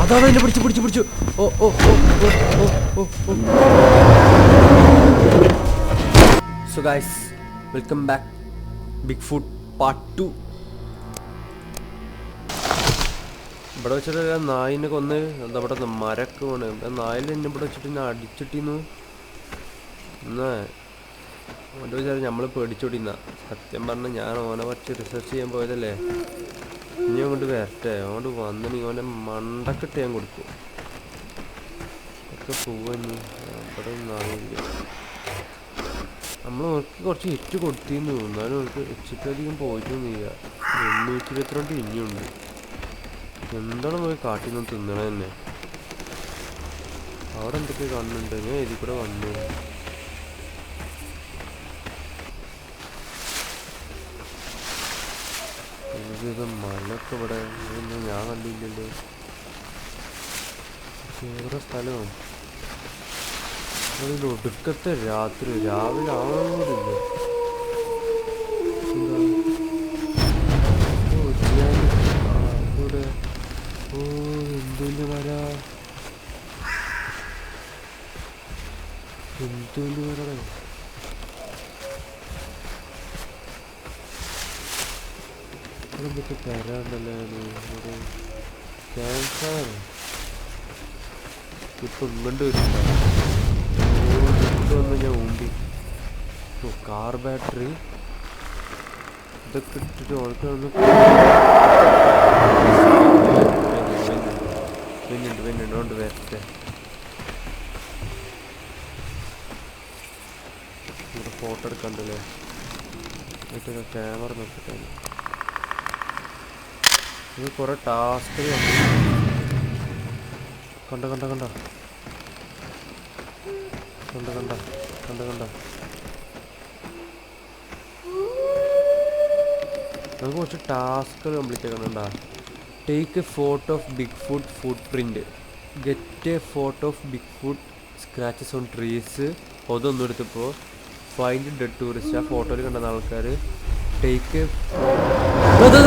അതാണ് എന്നെ പിടിച്ചു. ഓ ഓ ഓ ഓ ഓ ഓ. So guys, welcome back. Bigfoot part 2. ഇവിടെ വെച്ചിട്ട് നായിനെ കൊന്ന് എന്താ ഇവിടെ മരമൊക്കെ വേണം. നായിൽ എന്നെ ഇവിടെ വെച്ചിട്ട് എന്നെ അടിച്ചിട്ടിന്നു. എന്നാ ഓൻ്റെ വിചാരം നമ്മൾ പേടിച്ചോടിന്ന. സത്യം പറഞ്ഞാൽ ഞാൻ ഓനെ കുറച്ച് റിസർച്ച് ചെയ്യാൻ പോയതല്ലേ. ഇനി അങ്ങോട്ട് വരട്ടെ, അങ്ങോട്ട് വന്നിനി ഓനെ മണ്ടക്കിട്ട് ഞാൻ കൊടുക്കും. ഒക്കെ പോവഞ്ഞി ഇവിടെ നായില്ല. നമ്മൾ അവർക്ക് കുറച്ച് ഹിറ്റ് കൊടുത്തിരുന്നു, എന്നാലും അവർക്ക് എച്ചിട്ടധികം പോയിട്ടൊന്നുമില്ല. 322 ഇനിയുണ്ട്. എന്താണ് പോയി കാട്ടിൽ നിന്ന് തിന്നണ തന്നെ. അവിടെ എന്തൊക്കെ കാണുന്നുണ്ട്. ഞാൻ ഇതിൽ കൂടെ വന്നു. മലൊക്കെ ഇവിടെ ഒന്നും ഞാൻ കണ്ടില്ലല്ലോ. വേറെ സ്ഥലമാണ്. അതിൽ ഒടുക്കത്തെ രാത്രി, രാവിലെ ആവുന്നില്ല. ഓ എന്തുല്ല മര, എന്തുല്ല മര. എന്തൊക്കെ തരാണ്ടല്ലേ ഒരു ക്യാൻസർ. ഇപ്പൊ ഇങ്ങോട്ട് വരുന്നുണ്ടോ? വന്ന് ഞാൻ ഊണ്ടി. കാർ ബാറ്ററി ഇതൊക്കെ ഇട്ടിട്ട് ഓൾക്ക് വെന്നുണ്ട് കൊണ്ട് വരട്ടെ. ഇവിടെ ഫോട്ടോ എടുക്കണ്ടല്ലേ. എന്നിട്ട് ക്യാമറ നോക്കട്ടെ. ഇത് കുറെ ടാസ്ക് കണ്ട നമുക്ക് കുറച്ച് ടാസ്കുകൾ കംപ്ലീറ്റ് ആക്കണുണ്ടാ. Take a photo of Bigfoot footprint, get a photo of Bigfoot scratches on trees. അതൊന്നും എടുത്തപ്പോൾ ഫൈൻഡ് ഡെഡ് ടൂറിസ്റ്റ്. ആ ഫോട്ടോയിൽ കണ്ടുന്ന ആൾക്കാർ ടേക്ക് കളി.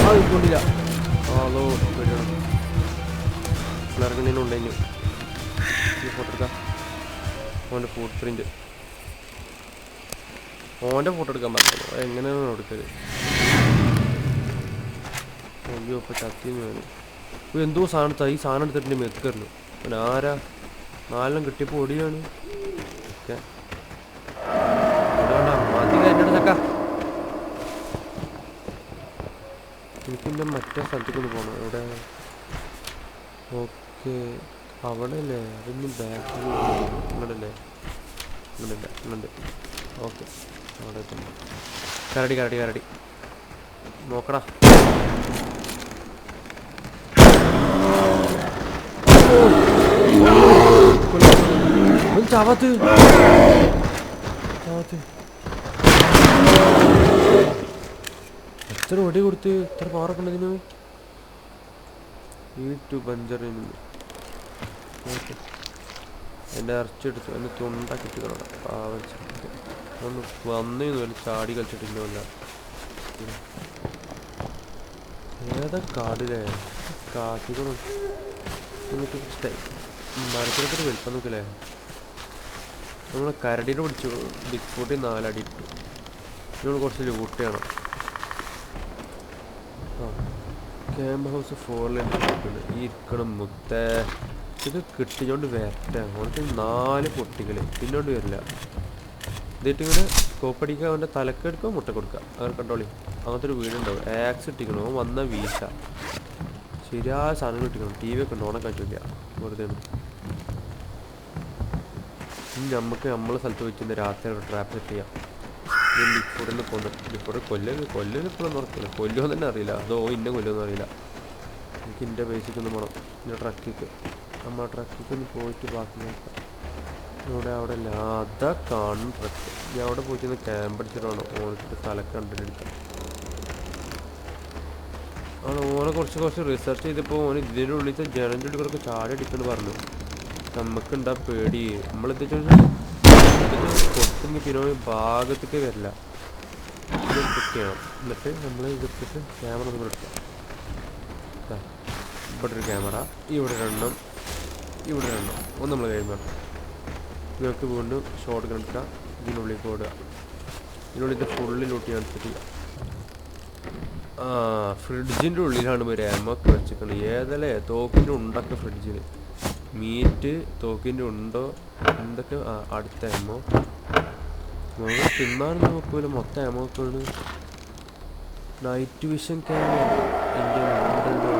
അവനു കൊണ്ടില്ല. അതോ പിള്ളേർക്കുണ്ടെങ്കിൽ ഫോട്ടോ എടുക്കാം. ഓൻ്റെ ഫുട് പ്രിന്റ്, ഓൻ്റെ ഫോട്ടോ എടുക്കാൻ പറ്റുള്ളൂ. എങ്ങനെയാണ് എടുക്കല്? അയ്യോ ഇപ്പം ചത്തിന്ന് വേണം. എന്തോ സാധനത്താ ഈ സാധനം എടുത്തിട്ട് മെക്കറിന്. പിന്നെ ആരാ 4 കിട്ടിയപ്പോൾ ഓടിയാണ്. ഓക്കെ മതി എൻ്റെ ചക്ക. എനിക്കിൻ്റെ മറ്റേ സ്ഥലത്തേക്കൊന്ന് പോകണം. എവിടെ? ഓക്കെ അവിടെ അല്ലേ. അതൊന്നും ബാക്കിൽ ഇങ്ങോട്ടല്ലേ? ഇങ്ങോട്ട് ഓക്കെ. അവിടെ എത്തുന്നു. കരടി നോക്കടാ. ചാവാത്ത് എത്ര ഒടി കൊടുത്ത് ഇത്ര പവറൊക്കെ ഉണ്ടതിന്. പഞ്ചറിന് ഓക്കെ. എൻ്റെ ഇറച്ചെടുത്ത് എൻ്റെ തുണ്ടാക്കി കിട്ടിക്കണോടാ. ഒന്ന് വന്നേന്ന് വല്ല ചാടി കളിച്ചിട്ടില്ല. ഏതാ കാടില്ലേ കാക്കിക്കണം. എന്നിട്ട് മരത്തിനൊക്കെ വലിപ്പം നോക്കല്ലേ. നമ്മൾ കരടീനെ പിടിച്ചു. ബിഗ് ഫുട്ടിൽ 4 അടി ഇട്ടു. നമ്മൾ കുറച്ച് ലൂട്ട് ചെയ്യണം. ക്യാമ്പ് ഹൗസ് 4 ലൈൻ ഈ ഇരിക്കണം മുത്തേ. ഇത് കിട്ടിയോണ്ട് വരട്ടെ. അങ്ങോട്ട് 4 പൊട്ടികൾ പിന്നോട്ട് വരില്ല. ഇതിട്ടിങ്ങനെ കോപ്പടിക്കുക. അവൻ്റെ തലക്കെടുക്കുക, മുട്ട കൊടുക്കുക. അങ്ങനെ കണ്ടോളി. അങ്ങനത്തെ ഒരു വീടുണ്ടാവും. ആക്സ് ഇട്ടിക്കണം. അവൻ വന്ന വീശ ശരിയായ സാധനം ഇട്ടിക്കണം. TV ഒക്കെ ഉണ്ടോ? ഓണക്കാൻ ചോദിക്കുക വെറുതെ. ഇനി നമുക്ക് നമ്മളെ സ്ഥലത്ത് വെച്ചിട്ട് രാത്രി ഒരു ട്രാപ്പ് സെറ്റ് ചെയ്യാം. ലിഫോർഡിന് കൊന്നു. ലിഫോർഡ് കൊല്ലൽ ഇപ്പോഴൊന്നും ഉറക്കില്ല. കൊല്ലുമോ തന്നെ അറിയില്ല. അതോ ഇന്ന കൊല്ലുമെന്ന് അറിയില്ല. എനിക്ക് എൻ്റെ ബേസിക്കൊന്നും വേണം. എൻ്റെ ട്രക്കിക്ക് നമ്മൾ ട്രക്കിക്ക് ഒന്ന് പോയിട്ട് ബാക്കി നോക്കാം. അവിടെ അല്ല അതാ കാണും ട്രക്ക്. ഞാൻ അവിടെ പോയിട്ട് ക്യാമ്പ് അടിച്ചിട്ടാണ് ഓണത്തിൻ്റെ സ്ഥലമൊക്കെ കണ്ടിട്ടെടുക്കാം. ഓനെ കുറച്ച് റിസർച്ച് ചെയ്തപ്പോൾ ഓന് ഇതിൻ്റെ ഉള്ളിലത്തെ ജനലിൻ്റെ ഉള്ളിലൊക്കെ ചാടി അടിക്കുന്നു പറഞ്ഞു. നമുക്കുണ്ടാ പേടി. നമ്മളെന്താ പൊട്ടെങ്കിൽ പിന്നെ ഭാഗത്തേക്ക് വരില്ല. ഇത് ചെയ്യണം. എന്നിട്ട് നമ്മൾ ഇതെടുത്തിട്ട് ക്യാമറ നമ്മൾ എടുക്കാം. ഇവിടെ ഒരു ക്യാമറ, ഇവിടെ രണ്ടെണ്ണം, ഇവിടെ രണ്ടെണ്ണം. ഒന്ന് നമ്മൾ കഴിയുമ്പോൾ നിങ്ങൾക്ക് വീണ്ടും ഷോട്ട് ഗൺ എടുക്കുക. ഇതിനുള്ളിൽ പോടുക. ഇതിനുള്ളിൽ ഫുള്ള് ലൂട്ട് ചെയ്യാൻ പറ്റില്ല. ഫ്രിഡ്ജിൻ്റെ ഉള്ളിലാണ് ഒരു എമൊക്കെ വെച്ചിട്ടുണ്ട്. ഏതല്ലേ തോക്കിൻ്റെ ഉണ്ടൊക്കെ ഫ്രിഡ്ജിൽ. മീറ്റ് തോക്കിൻ്റെ ഉണ്ടോ എന്തൊക്കെ. അടുത്ത എമോ നമ്മൾ തിന്നാനും നോക്കൂല. മൊത്തം എമോ ഒക്കെയാണ്. നൈറ്റ് വിഷൻ ക്യാമറ എൻ്റെ ഉണ്ടല്ലോ.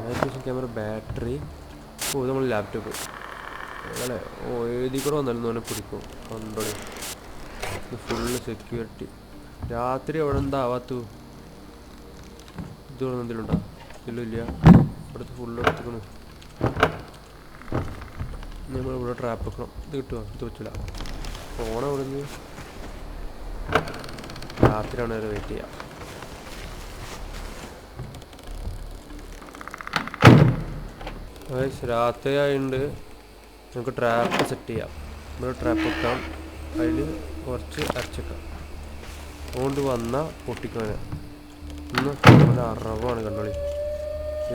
Night vision camera, battery. ഇത് നമ്മൾ ലാപ്ടോപ്പ് അല്ലേ. എഴുതി കൂടെ വന്നാലും തോന്നെ പിടിക്കും. കണ്ടോളി. Full security. രാത്രി അവിടെ എന്താ ആവാത്തു? ഇത് എന്തെങ്കിലും ഉണ്ടോ? ഇല്ല. ഇവിടുത്തെ ഫുള്ള് എടുത്തിക്കണം. നമ്മളിവിടെ ട്രാപ്പ് വെക്കണം. ഇത് കിട്ടുമോ? ഇത് പറ്റില്ല. ഫോൺ അവിടെ നിന്ന് രാത്രിയാണ് വരെ വെയിറ്റ് ചെയ്യാം. രാത്രി ആയതുകൊണ്ട് നമുക്ക് ട്രാപ്പ് സെറ്റ് ചെയ്യാം. ഇവിടെ ട്രാപ്പ് വെക്കാം. അതിൽ കുറച്ച് അരച്ചേക്കാം. അതുകൊണ്ട് വന്നാൽ പൊട്ടിക്കാൻ ഇന്ന് നല്ല അറവാണ്. കണ്ടോളി.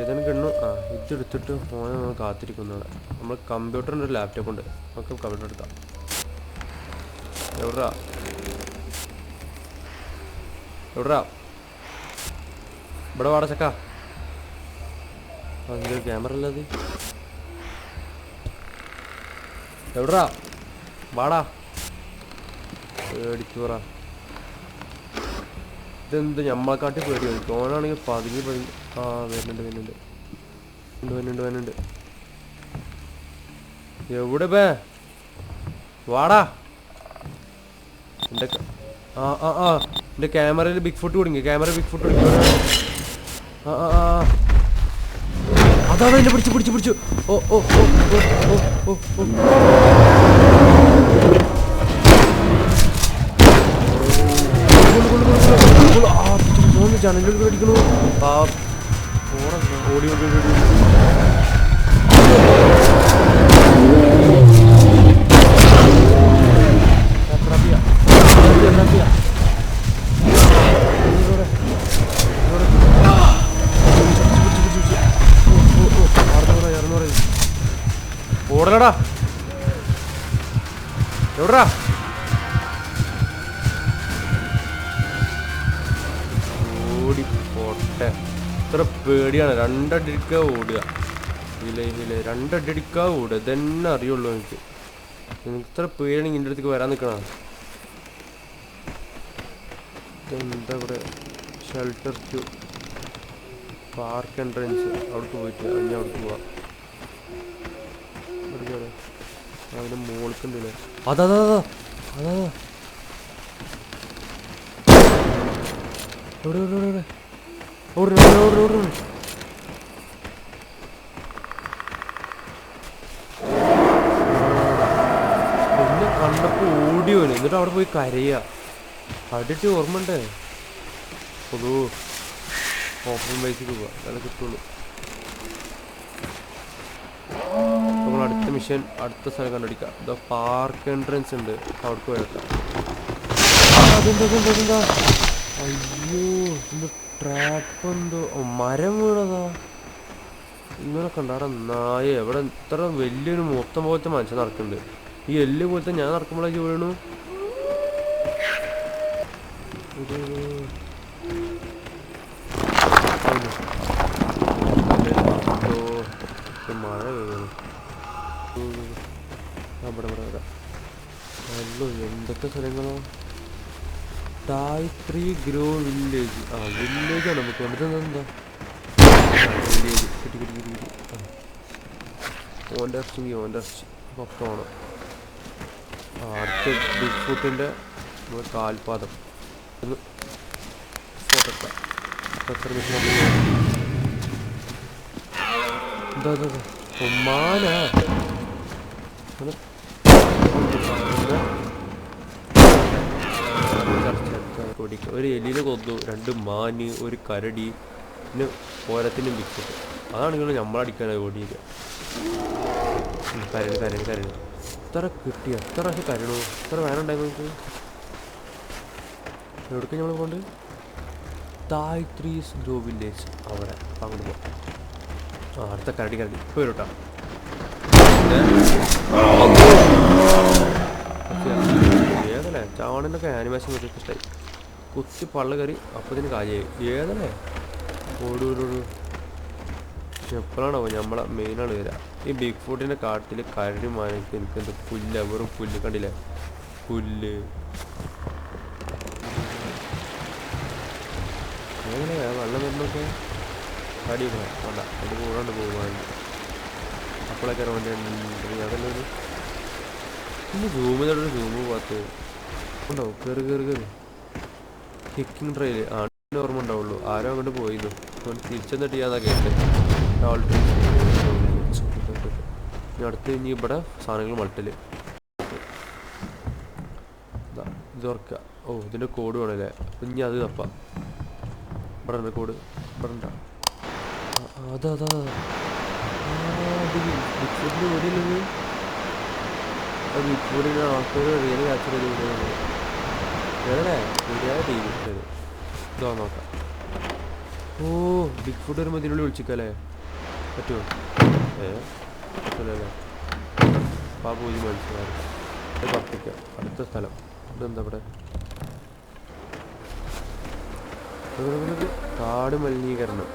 ഏതാണ് കണ്ണു? ഇതെടുത്തിട്ട് ഫോനെ നമ്മൾ കാത്തിരിക്കുന്നതാണ്. നമ്മൾ കമ്പ്യൂട്ടറിൻ്റെ ഒരു ലാപ്ടോപ്പ് ഉണ്ട്. നമുക്ക് കമ്പ്യൂട്ടർ എടുക്കാം. എവിടാ ഇവിടെ വാടാ ചക്ക. അതിൻ്റെ ക്യാമറ അല്ലത്. എവിടാ വാടാ. പേടിക്കൂറ. ഇതെന്ത് നമ്മളെക്കാട്ടി പേടി കളിക്കും. ഓനാണെങ്കിൽ പതുങ്ങി വരുന്നുണ്ട്. എവിടെ പേ വാടാ. എൻ്റെ ക്യാമറയിൽ ബിഗ് ഫുട്ട് കുടുങ്ങി. അതാ എന്നെ പിടിച്ചു. ഓ ജനലിൽ പേടിക്കണു. ഓടി ഓടലടാ. എവിടാ? ഓടി പോട്ടെ. ഇത്ര പേടിയാണ്. രണ്ടടിക്കാ ഓടുക. ഇല്ല രണ്ടടിക്കാ ഓടുക. ഇതന്നെ അറിയുള്ളൂ എനിക്ക്. ഇത്ര പേടിയാണെങ്കിൽ എൻ്റെ അടുത്തേക്ക് വരാൻ നിൽക്കണ. എന്താ ഇവിടെ ഷെൽട്ടർ ടു പാർക്ക് എൻട്രൻസ്. അവിടേക്ക് പോയിട്ട് ഞാൻ അവിടേക്ക് പോവാം. അതിൻ്റെ മോൾക്കുണ്ടല്ലേ. അതാ എന്നെ കണ്ടപ്പോൾ ഓടിയോന്. എന്നിട്ട് അവിടെ പോയി കരയുക. അടിയിട്ട് ഓർമ്മണ്ടേ. അതോ ഓപ്പൺ ബൈസിൽ പോവാ. അതൊക്കെ കിട്ടുള്ളൂ. നമ്മൾ അടുത്ത മിഷൻ അടുത്ത സ്ഥലം കണ്ടുപിടിക്കാം. ഇതാ പാർക്ക് എൻട്രൻസ് ഉണ്ട്. അവിടേക്ക് വരക്കാം. അതെന്താ അയ്യോ എന്തോ ട്രാപ്പ്. എന്തോ മരം വീണതാ. ഇങ്ങനെ കണ്ടാടാ നായ. എവിടെ ഇത്ര വലിയൊരു മൊത്തം പോലത്തെ മനുഷ്യൻ നടക്കുന്നുണ്ട്. ഈ എല്ല് പോലത്തെ ഞാൻ നടക്കുമ്പോഴേക്ക് വീണു. മഴ വീഴുന്നു. ഇവിടെ അല്ലോ എന്തൊക്കെ സ്ഥലങ്ങളോ. Gayathri grow village. വില്ലേജാണ് നമുക്ക് വേണ്ടത്. എന്താ വില്ലേജ് കിട്ടി. ഓൻ്റെ ഇറച്ചി പൊക്കമാണ്. അടുത്ത ബിഗ് ഫുട്ടിൻ്റെ കാൽപാദം ഒന്ന് ഫോട്ടോ എടുക്കാം. എന്താ ഒമ്മാനാ ഒരു എലിനെ കൊന്നു, 2 മാന്, ഒരു കരടി, പിന്നെ ഓരത്തിനും ബിഗ് ഫുട്ട്. അതാണ് നിങ്ങൾ നമ്മളടിക്കാനായി ഓടിയത്. കരണ് എത്ര കിട്ടി, എത്ര പ്രാവശ്യം കരണോ, എത്ര വേനുണ്ടായിരുന്നു നമുക്ക്. എവിടേക്ക് നമ്മൾ പോകണ്ട്? തായ്ത്രീസ് ഗ്രോ വില്ലേജ്. അവിടെ അങ്ങോട്ട് പോകാം. അടുത്ത കരടി ഇപ്പോൾ വരും കേട്ടോ. ഏതല്ലേ ചാവണൻ്റെ ആനിമേഷൻ നോക്കിയിട്ട് ഇഷ്ടമായി. കുത്തി പള്ള കറി അപ്പത്തിന് കാലിയായി. ഏതല്ലേ ഓടൂടൂ. എപ്പോഴാണോ നമ്മളെ മെയിനാണ് വരിക. ഈ ബിഗ് ഫുട്ടിൻ്റെ കാട്ടിൽ കരടി മാനക്ക് എനിക്കെന്ത് പുല്ല്, വെറും പുല്ല് കണ്ടില്ലേ, പുല്ല്. അങ്ങനെ വെള്ളം വരുന്നൊക്കെ കടി വേണ്ട, അത് കൂടാണ്ട് പോകാൻ അപ്പോഴൊക്കെ വണ്ടി അതല്ല ഒരു ഇന്ന് സൂമിനോടൊരു സൂമ് പോകാത്ത ഉണ്ടോ. കയറി കിക്കിങ് ട്രെയിൽ ആണ് ഓർമ്മ ഉണ്ടാവുള്ളൂ. ആരോ അങ്ങോട്ട് പോയിരുന്നു, തിരിച്ചെന്നിട്ട് ചെയ്യാന്നാ കേട്ട്. ഇനി അടുത്ത് ഇനി ഇവിടെ സാധനങ്ങൾ മൾട്ടില് ഇത് തുറക്കുക. ഓ ഇതിൻ്റെ കോഡ് വേണമല്ലേ, അപ്പം ഇനി അത് തപ്പാം. ഇവിടെ ഉണ്ട് കോഡ്, ഇവിടെ ഉണ്ടാ. അതാ ബിഗ് ഫുഡിൻ്റെ വീടില്ലത്. ബിഗ് ഫുഡിൻ്റെ ആൾക്കാർ റിയൽ ക്യാപ്ചർ ചെയ്ത് വീടുകൾ ഏതല്ലേ ശരിയായ ടീം ഇട്ടത്. ഇതോ നോക്കാം. ഓ ബിഗ് ഫുഡ് വരുമ്പോൾ ഇതിനുള്ളിൽ വിളിച്ചിക്കല്ലേ, പറ്റുമോ? പറ്റില്ലല്ലേ. ആ പൂജ മനസ്സിലായി. അത് കത്തിക്കുക. അടുത്ത സ്ഥലം ഇതെന്താ ഇവിടെ? കാട് മലിനീകരണം.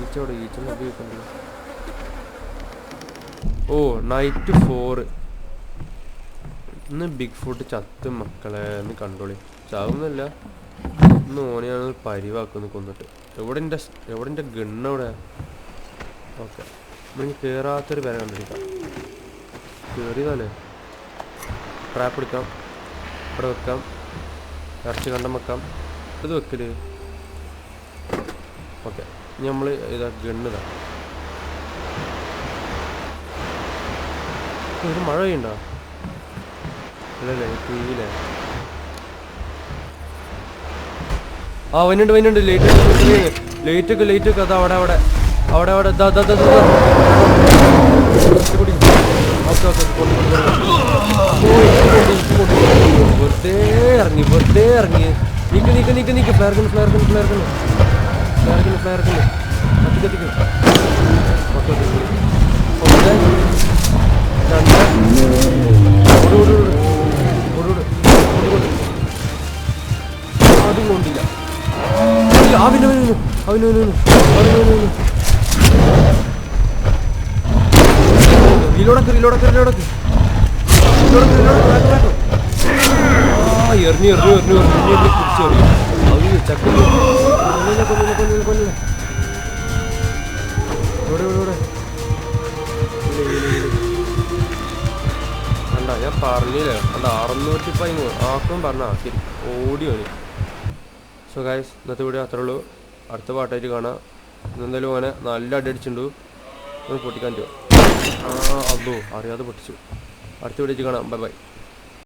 ഈച്ചോടെ ഈച്ച ഉപയോഗിക്കണ്ടല്ലോ. ഓ നൈറ്റ് 4. ഇന്ന് ബിഗ് ഫുഡ് ചത്ത് മക്കളെ, ഒന്ന് കണ്ടോളി. ചാവുന്നല്ല, ഇന്ന് ഓനെയാണ് പരിവാക്കുന്നു കൊന്നിട്ട്. എവിടെ എൻ്റെ ഗണ്ണവിടെ? ഓക്കെ നമുക്ക് കയറാത്തൊരു പേരെ കണ്ടിരിക്കാം. കയറിയതല്ലേ. ട്രാപ്പ് എടുക്കാം, ഇവിടെ വെക്കാം, ഇറച്ചി കണ്ടം വെക്കാം. ഇത് വെക്കല്. ഓക്കെ നമ്മൾ ഇതാ ഗണ്ണിതാ. ഒരു മഴ പെയ്യണ്ടോ? അല്ലല്ലേ ടിവിയിലെ. ആ വന്നുണ്ട് ലൈറ്റൊക്കെ അതാ അവിടെ വെറുതെ ഇറങ്ങി നീക്ക് ഫ്ലയർ കത്തിക്കും. അതും കൊണ്ടില്ല. അവനു റീലോടക്ക്. എറിഞ്ഞു തിരിച്ചെറിയും. അത് ചക്ക ഇവിടെ കണ്ട ഞാൻ പറഞ്ഞില്ലേ, കണ്ട 613 ആക്കും പറഞ്ഞാ ശരി ഓടി വരും. സോ ഗൈസ് ഇന്നത്തെ വീഡിയോ അത്രേ ഉള്ളൂ. അടുത്ത പാട്ടായിട്ട് കാണാം. ഇന്നെന്തായാലും ഓനെ നല്ല അടിച്ചിട്ടുണ്ട്, ഒന്ന് പൊട്ടിക്കാൻ പറ്റുമോ? അതോ അറിയാതെ പൊട്ടിച്ചു. അടുത്ത വീഡിയോയിട്ട് കാണാം. ബൈ.